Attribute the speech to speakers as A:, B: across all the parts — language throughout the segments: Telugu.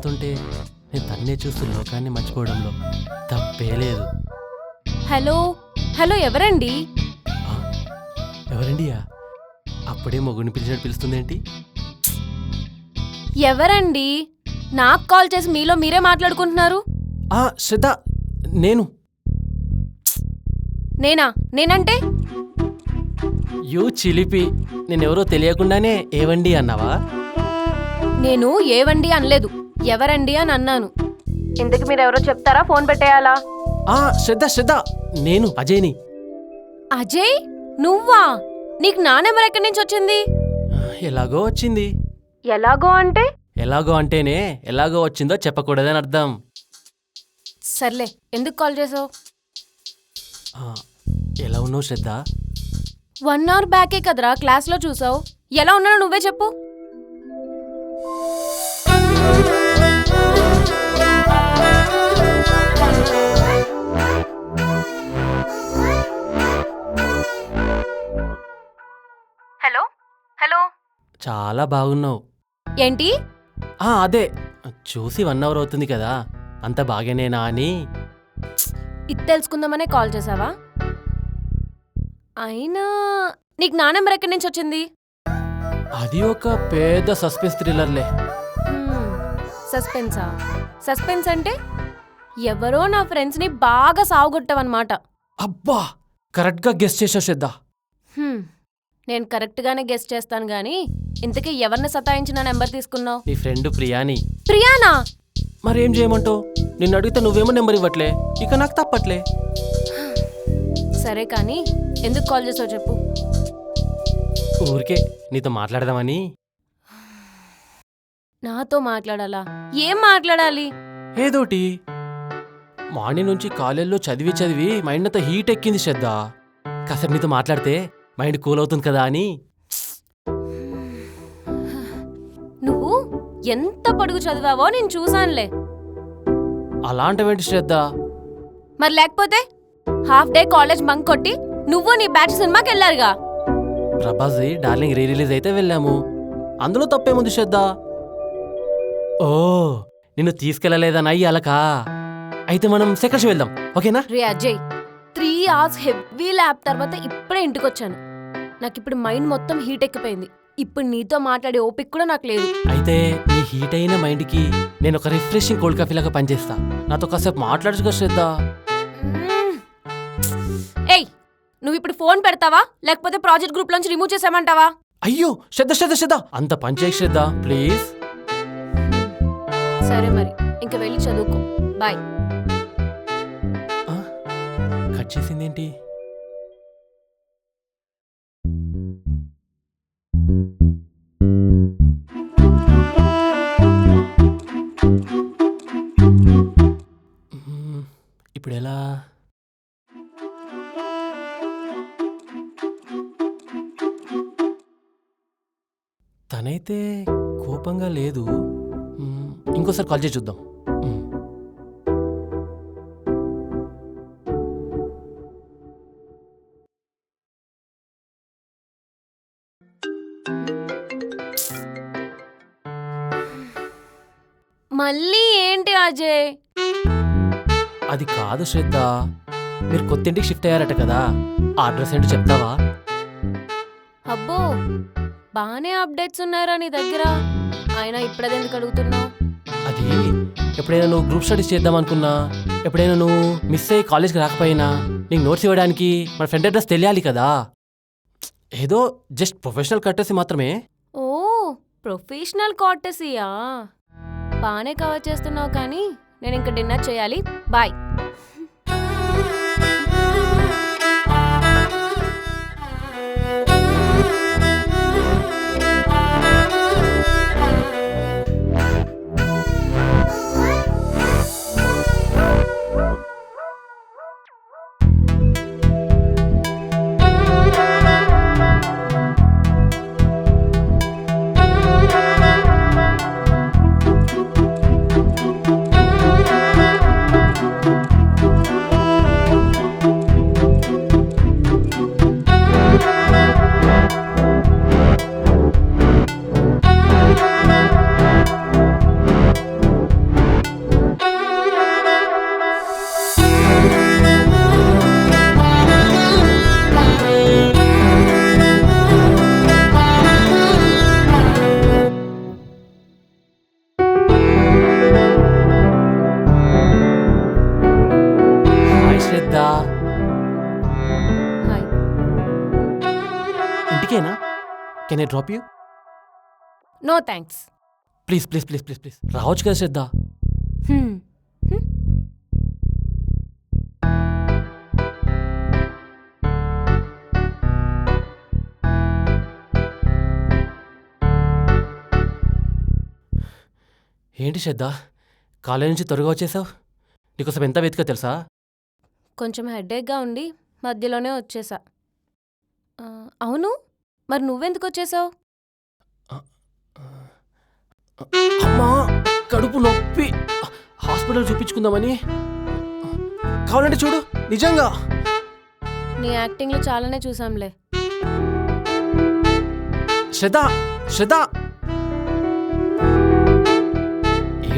A: మాట్లాడుతుంటే నేను తన్నే చూస్తూ లోకాన్ని మర్చిపోవడంలో తప్పే లేదు.
B: హలో హలో, ఎవరండి?
A: ఆ, ఎవరండియా? అప్పుడే మొగుడిని పిలిచినట్టు పిలుస్తుందేంటి?
B: ఎవరండి? నాకు కాల్ చేసి మీలో మీరే మాట్లాడుకుంటున్నారు.
A: శ్రద్ధ, నేను.
B: నేనంటే
A: యూ చిలిపి, నేనెవరో తెలియకుండానే ఏవండి అన్నావా?
B: నేను ఏవండి అనలేదు, ఎవరండి అని అన్నాను. ఇంతకు మీరెవరో చెప్తారా? ఫోన్ పెట్టేయాలా?
A: శ్రద్ధ, నేను అజయ్ని.
B: అజయ్, నువ్వా? నీకు నా నెంబర్ ఎక్కడి నుంచి వచ్చింది?
A: ఎలాగో వచ్చింది.
B: ఎలాగో అంటే?
A: ఎలాగో అంటేనే ఎలాగో వచ్చిందో చెప్పకూడదని అర్థం.
B: సర్లే, ఎందుకు కాల్ చేసావు?
A: ఎలా ఉన్నావు శ్రద్ధ?
B: 1 అవర్ బ్యాకే కదరా క్లాస్లో చూసావు. ఎలా ఉన్నానో నువ్వే చెప్పు. హలో హలో,
A: చాలా బాగున్నావు.
B: ఏంటి?
A: అదే చూసి 1 అవర్ అవుతుంది కదా, అంత బాగానేనా అని.
B: ఇది తెలుసుకుందామనే కాల్ చేసావా? అయినా నీకు నా నెంబర్ ఎక్కడి నుంచి వచ్చింది?
A: అది ఒక పెద్ద సస్పెన్స్ థ్రిల్లర్లే.
B: సస్పెన్సా? సస్పెన్స్ అంటే ఎవరో నా ఫ్రెండ్స్ని బాగా సావుగొట్టావన్నమాట.
A: అబ్బా, కరెక్ట్గా గెస్ చేసావు శ్రద్ధ.
B: నేను కరెక్ట్గానే గెస్ చేస్తాను గానీ, ఇంతకీ ఎవరిని సతాయించి నా నెంబర్ తీసుకున్నావు?
A: నీ ఫ్రెండ్ ప్రియాని.
B: ప్రియానా?
A: మరేం చేయమంటావు? నిన్ను అడిగితే నువ్వేమో నెంబర్ ఇవ్వట్లే, ఇక నాకు తప్పట్లే.
B: సరే కానీ ఎందుకు కాల్ చేసావు చెప్పు.
A: ఊరికే నీతో మాట్లాడదామని.
B: నాతో మాట్లాడాలా? ఏం మాట్లాడాలి?
A: ఏదోటి. మార్నింగ్ నుంచి కాలేజ్లో చదివి మైండ్ అంతా హీట్ ఎక్కింది శ్రద్ధ. కాసేపు నీతో మాట్లాడితే మైండ్ కూల్ అవుతుంది కదా అని.
B: నువ్వు ఎంత పొడుగు చదివావో నేను చూసానులే.
A: అలాంటివేంటి శ్రద్ధ?
B: మరి లేకపోతే హాఫ్ డే కాలేజ్ బంక్ కొట్టి నువ్వు నీ బ్యాచ్ సినిమాకి వెళ్ళారుగా.
A: ప్రభాస్ది డార్లింగ్ రిలీజ్ అయితే వెళ్ళాము, అందులో తప్పేముంది శ్రద్ధ? ఓ, నిన్ను తీసుకెళ్ళలేదని అయ్యాలకా? అయితే మనం సెకండ్ షో వెళ్దాం, ఓకేనా?
B: రే అజయ్, 3 hours హెవీ ల్యాబ్ తర్వాత ఇప్పుడే ఇంటికొచ్చాను. నాకు ఇప్పుడు మైండ్ మొత్తం హీట్ ఎక్కిపోయింది. ఇప్పుడు నీతో మాట్లాడే ఓపిక కూడా నాకు లేదు.
A: అయితే నీ హీట్ అయిన మైండ్కి నేను ఒక రిఫ్రెషింగ్ కోల్డ్ కాఫీ లాగా పనిచేస్తా. నాతో కాసేపు మాట్లాడచ్చు కదా శ్రద్ధ?
B: ఏయ్, నువ్వు ఇప్పుడు ఫోన్ పెడతావా లేకపోతే ప్రాజెక్ట్ గ్రూప్ నుంచి రిమూవ్ చేసామంటావా?
A: అయ్యో శ్రద్ధ, అంత పని చేయ శ్రద్ధ ప్లీజ్.
B: సరే మరి, ఇంక వెళ్ళి చదువుకో. బాయ్.
A: కట్ చేసిందేంటి? ఇప్పుడు ఎలా? తనైతే కోపంగా లేదు. ఇంకోసారి కాల్ చేసి చూద్దాం.
B: మళ్ళీ ఏంటి అజయ్?
A: అది కాదు శ్రద్ధ, మీరు కొత్త ఇంటికి షిఫ్ట్ అయ్యారట కదా, ఆ అడ్రస్ ఏంటో చెప్తావా?
B: అబ్బో, బానే అప్డేట్స్ ఉన్నారా నీ దగ్గర. అయినా ఇప్పుడదెందుకు అడుగుతున్నావు?
A: అది ఎప్పుడైనా నువ్వు గ్రూప్ స్టడీస్ చేద్దాం అనుకున్నా, ఎప్పుడైనా నువ్వు మిస్ అయ్యి కాలేజ్కి రాకపోయినా నీకు నోట్స్ ఇవ్వడానికి మన ఫ్రెండ్ అడ్రస్ తెలియాలి కదా. ఏదో జస్ట్ ప్రొఫెషనల్ కట్టేసి మాత్రమే.
B: ఓ, ప్రొఫెషనల్ కార్టెసీయా? బానే కవర్ చేస్తున్నావు కానీ నేను ఇంక డిన్నర్ చేయాలి. బాయ్.
A: శ్రద్ధ.
B: హాయ్.
A: ఇంటికేనా? Can I drop you?
B: No thanks.
A: Please please please please please రావచ్చు కదా శ్రద్ధ. ఏంటి శ్రద్ధ, కాలేజ్ నుంచి త్వరగా వచ్చేసావు? నీకోసం ఎంత వెతికా తెలుసా?
B: కొంచెం హెడేక్గా ఉండి మధ్యలోనే వచ్చేసా. అవును, మరి నువ్వెందుకు వచ్చేసావు?
A: అమ్మా కడుపు నొప్పి, హాస్పిటల్ చూపించుకుందామని. కావాలంటే చూడు, నిజంగా.
B: నీ యాక్టింగ్లో చాలానే చూసాంలే.
A: శ్రద్ధ శ్రద్ధ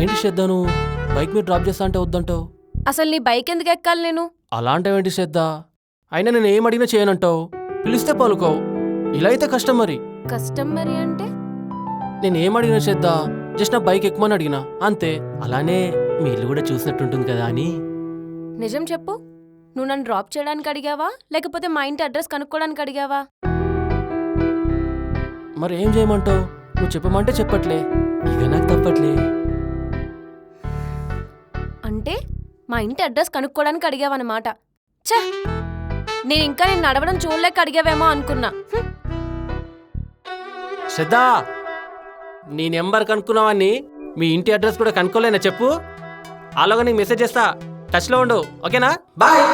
A: ఏంటి శ్రద్ధ, నువ్వు బైక్ మీద డ్రాప్ చేస్తా అంటే వద్దంటావు.
B: అసలు నీ బైక్ ఎందుకు ఎక్కాలి నేను?
A: అలాంటివేంటి శ్రద్ధ, అయినా నేను ఏం అడిగినా చేయనంటావు, పిలిస్తే పలుకోవు. ఇలా అయితే కష్టం మరి.
B: కష్టం మరి అంటే?
A: నేను ఏం అడిగినా శ్రద్ధ, జస్ట్ నా బైక్ ఎక్కుమని అడిగినా అంతే. అలానే మీ ఇల్లు కూడా చూసినట్టుంటుంది కదా అని.
B: నిజం చెప్పు, నువ్వు నన్ను డ్రాప్ చేయడానికి అడిగావా లేకపోతే మా ఇంటి అడ్రస్ కనుక్కోవడానికి అడిగావా?
A: మరి ఏం చేయమంటావు? నువ్వు చెప్పమంటే చెప్పట్లే, ఇక నాకు తప్పట్లే.
B: అంటే మా ఇంటి అడ్రస్ కనుక్కోవడానికి అడిగావన్నమాట. ఛ, నేను ఇంకా నేను నడవడం చూడలేక అడిగావేమో అనుకున్నా.
A: శ్రద్ధ, నీ నెంబర్ కనుక్కున్నావని మీ ఇంటి అడ్రస్ కూడా కనుక్కోలేనా చెప్పు? అలాగా నీకు మెసేజ్ చేస్తా, టచ్లో ఉండు, ఓకేనా? బాయ్.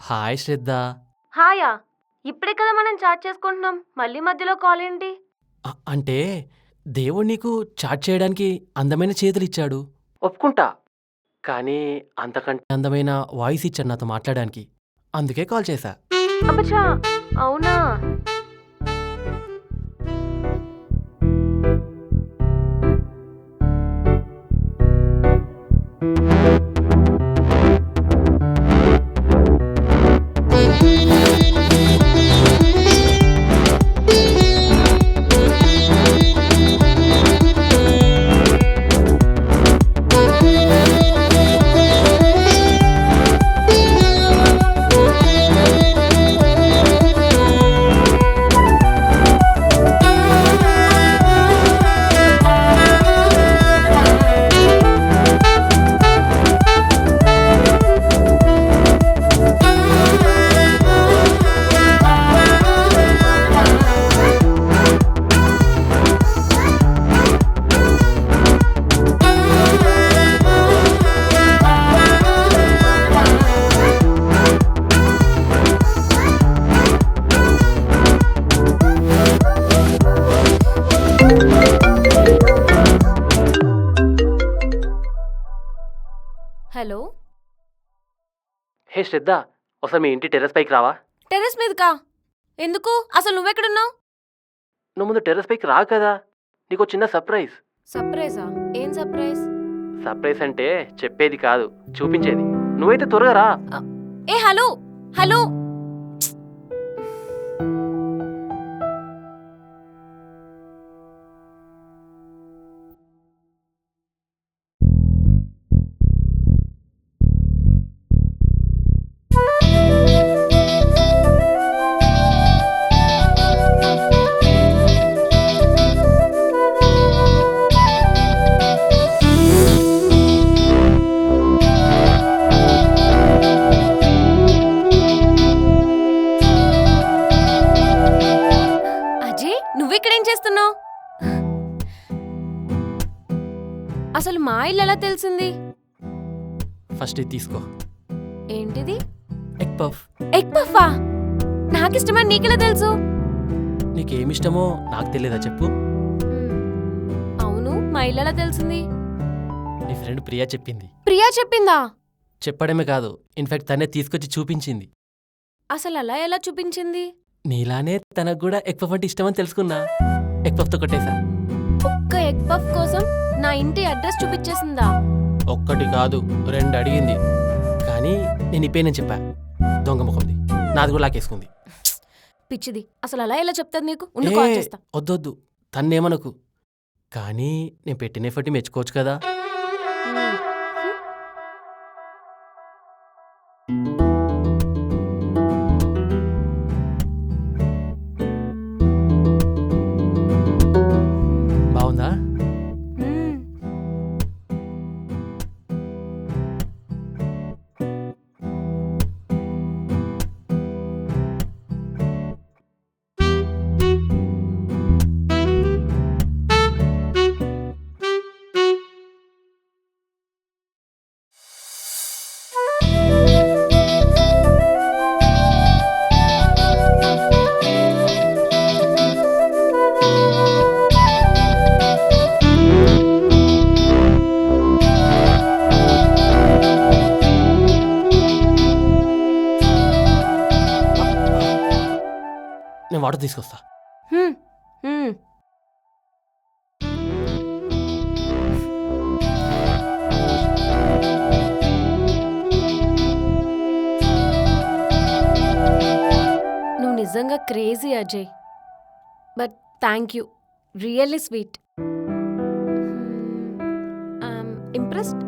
A: హాయ్ శ్రద్ధ.
B: హాయా, ఇప్పుడే కదా మనం చాట్ చేసుకుంటున్నాం, మళ్ళీ మధ్యలో కాల్ ఏంటి?
A: అంటే దేవుడు నీకు చాట్ చేయడానికి అందమైన చేతులు ఇచ్చాడు, ఒప్పుకుంటా. కానీ అంతకంటే అందమైన వాయిస్ ఇచ్చాడు నాతో మాట్లాడడానికి, అందుకే కాల్ చేశా.
B: అబ్బచ్చా, అవునా? హలో.
A: హే శ్రద్ధ, ఒకసారి మీ ఇంటి టెర్రస్ పైకి రావా?
B: టెర్రస్ మీదకా? ఎందుకు? అసలు నువ్వెక్కడున్నావు?
A: నువ్వు ముందు టెర్రస్ పైకి రా కదా, నీకు చిన్న సర్ప్రైజ్.
B: సర్ప్రైజా? ఏం సర్ప్రైజ్?
A: సర్ప్రైజ్ అంటే చెప్పేది కాదు, చూపించేది. నువ్వైతే త్వరగా రా.
B: ఏ హలో హలో. నువ్విక్కడేం చేస్తున్నావు? అసలు మా ఇల్లు ఎలా తెలిసింది?
A: ఫస్ట్ ఇది తీసుకో.
B: ఏంటిది?
A: Egg puff.
B: ఎగ్ పఫా? నాకిష్టమని నీకెలా తెలుసు?
A: నీకేమిష్టమో నాకు తెలియదా చెప్పు?
B: మా ఇల్లు ఎలా తెలిసింది?
A: నీ ఫ్రెండ్ ప్రియా చెప్పింది.
B: ప్రియా చెప్పిందా?
A: చెప్పడమే కాదు, ఇన్ఫాక్ట్ తనే తీసుకొచ్చి చూపించింది.
B: అసలు అలా ఎలా చూపించింది?
A: నీలానే తనకు కూడా ఎగ్ పఫ్ అంటే ఇష్టమని తెలుసుకున్నా. ఎగ్ పఫ్తో కొట్టేశా.
B: ఒక్క ఎగ్ పఫ్ కోసం నా ఇంటి అడ్రస్ చూపించేసిందా?
A: ఒక్కటి కాదు 2 అడిగింది. కానీ నేను ఈ పేరు చెప్పా. దొంగ ముఖంది. నాది కూడా లాకేసుకుంది.
B: పిచ్చిది. అసలు అలా ఎలా చెప్తాది నీకు? ఉండు కాల్ చేస్తా.
A: వద్దొద్దు, తన్నేమనకు. కానీ నేను పెట్టిన ఎఫర్ట్ మెచ్చుకోవచ్చు కదా. బాగుందా? నేను వాటర్ తీసుకొస్తా.
B: నువ్వు నిజంగా crazy Ajay. But thank you, really sweet. Impressed.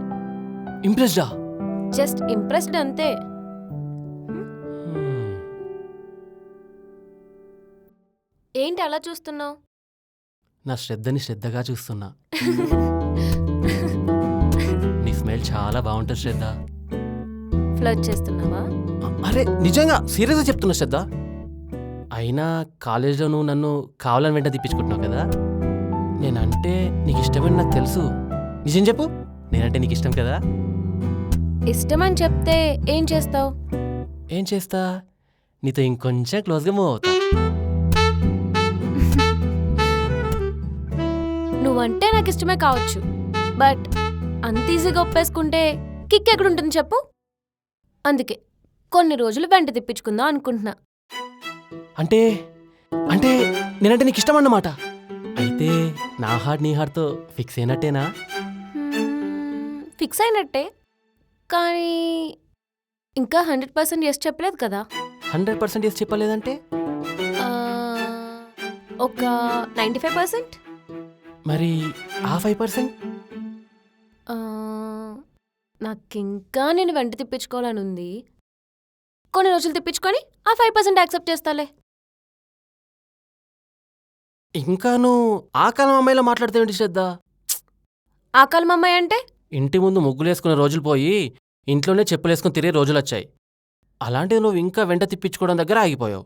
A: ఇంప్రెస్డా?
B: జస్ట్ ఇంప్రెస్డ్ అంతే. ఏంటి అలా చూస్తున్నావు?
A: నా శ్రద్ధని శ్రద్ధగా చూస్తున్నా. నీ స్మెల్ చాలా బాగుంటుంది శ్రద్ధ.
B: ఫ్లర్ట్ చేస్తున్నావా?
A: అరే నిజంగా సీరియస్గా చెప్తున్నా శ్రద్ధ. అయినా కాలేజ్లో నువ్వు నన్ను కావాలని వెంట తిప్పించుకుంటున్నావు కదా. నేనంటే నీకు ఇష్టమని నాకు తెలుసు. నిజం చెప్పు, నేనంటే నీకు ఇష్టం కదా.
B: ఇష్టమని చెప్తే ఏం చేస్తావు?
A: ఏం చేస్తా? నీతో ఇంకొంచెం క్లోజ్గా మూవ్ అవుతా.
B: నువ్వంటే నాకు ఇష్టమే కావచ్చు, బట్ అంత ఈజీగా ఒప్పేసుకుంటే కిక్ ఎక్కడుంటుంది చెప్పు. అందుకే కొన్ని రోజులు వెంట తిప్పించుకుందాం అనుకుంటున్నా.
A: అంటే అంటే నేనంటే నీకు ఇష్టం అన్నమాట. అయితే నా హార్ట్ నీ హార్ట్తో ఫిక్స్ అయినట్టేనా?
B: ఫిక్స్ అయినట్టే, కానీ ఇంకా 100% ఎస్ చెప్పలేదు కదా.
A: 100% ఎస్ చెప్పలేదంటే?
B: ఒక 95%.
A: మరి ఆ 5%?
B: నాకింకా నేను వెంట తిప్పించుకోవాలని ఉంది. కొన్ని రోజులు తిప్పించుకొని ఆ 5% యాక్సెప్ట్ చేస్తాలే.
A: ఇంకా నువ్వు ఆ కాలం అమ్మాయిలా మాట్లాడితేంటి శ్రద్ధ?
B: ఆ కాలం అమ్మాయి అంటే?
A: ఇంటి ముందు ముగ్గులేసుకునే రోజులు పోయి ఇంట్లోనే చెప్పులేసుకుని తిరిగే రోజులు వచ్చాయి. అలాంటిది నువ్వు ఇంకా వెంట తిప్పించుకోవడం దగ్గర ఆగిపోయావు.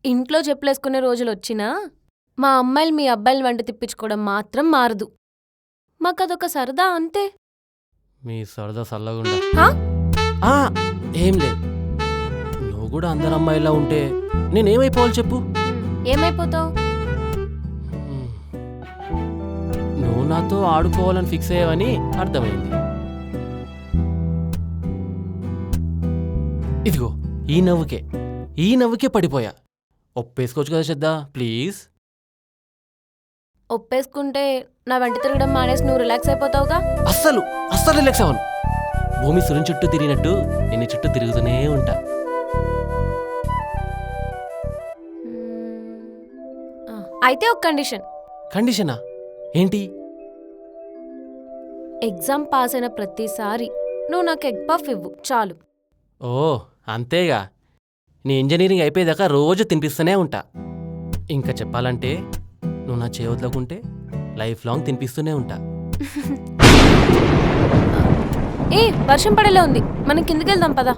B: ఇంట్లో చెప్పులేసుకునే రోజులు వచ్చినా మా అమ్మాయిలు మీ అబ్బాయిలు వెంట తిప్పించుకోవడం మాత్రం మారదు. మాకదొక సరదా అంతే.
A: మీ సరదా సల్లగుండా. ఏం లేదు, నువ్వు కూడా అందరు అమ్మాయిలా ఉంటే నేనేమైపోవాలి చెప్పు?
B: ఏమైపోతావు?
A: నువ్వు నాతో ఆడుకోవాలని ఫిక్స్ అయ్యావని అర్థమైంది. ఇదిగో ఈ నవ్వుకే పడిపోయా. ఒప్పేసుకోవచ్చు కదా శ్రద్ధ, ప్లీజ్.
B: ఒప్పేసుకుంటే నా వెంట తిరగడం మానేసి నువ్వు రిలాక్స్ అయిపోతావుగా.
A: అస్సలు రిలాక్స్ అవ్వను. భూమి సూర్యుని చుట్టూ తిరిగినట్టు నిన్ను చుట్టూ తిరుగుతూనే ఉంటా.
B: అయితే ఒక కండిషన్.
A: కండిషనా? ఏంటి?
B: ఎగ్జామ్ పాస్ అయిన ప్రతిసారి నువ్వు నాకు ఎగ్ పఫ్ ఇవ్వు చాలు.
A: ఓ అంతేగా. నీ ఇంజనీరింగ్ అయిపోయేదాకా రోజు తినిపిస్తూనే ఉంటా. ఇంకా చెప్పాలంటే నువ్వు నా చేయవద్దుకుంటే లైఫ్ లాంగ్ తినిపిస్తూనే ఉంటా.
B: ఏ వర్షం పడేలా ఉంది, మనం కిందకి వెళ్దాం పదా.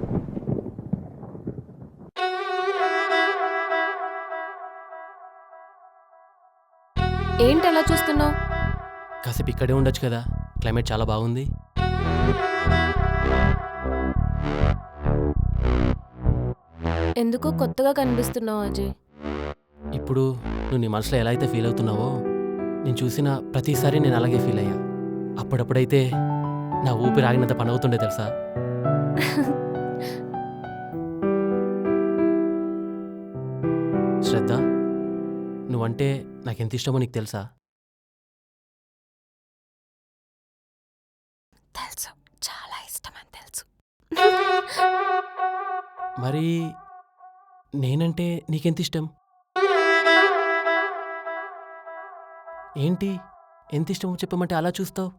B: ఏంటి అలా చూస్తున్నావు?
A: కాసేపు ఇక్కడే ఉండొచ్చు కదా, క్లైమేట్ చాలా బాగుంది.
B: ఎందుకో కొత్తగా కనిపిస్తున్నావు అజయ్.
A: ఇప్పుడు నువ్వు నీ మనసులో ఎలా అయితే ఫీల్ అవుతున్నావో నేను చూసిన ప్రతిసారి నేను అలాగే ఫీల్ అయ్యా. అప్పుడప్పుడైతే నా ఊపిరి ఆగినంత పని అవుతుండే తెలుసా. శ్రద్ధ, నువ్వంటే నాకెంత ఇష్టమో నీకు తెలుసా?
B: తెలుసు, చాలా ఇష్టమని తెలుసు.
A: మరి నేనంటే నీకెంత ఇష్టం? ఏంటి ఎంత ఇష్టమో చెప్పమంటే అలా చూస్తావు?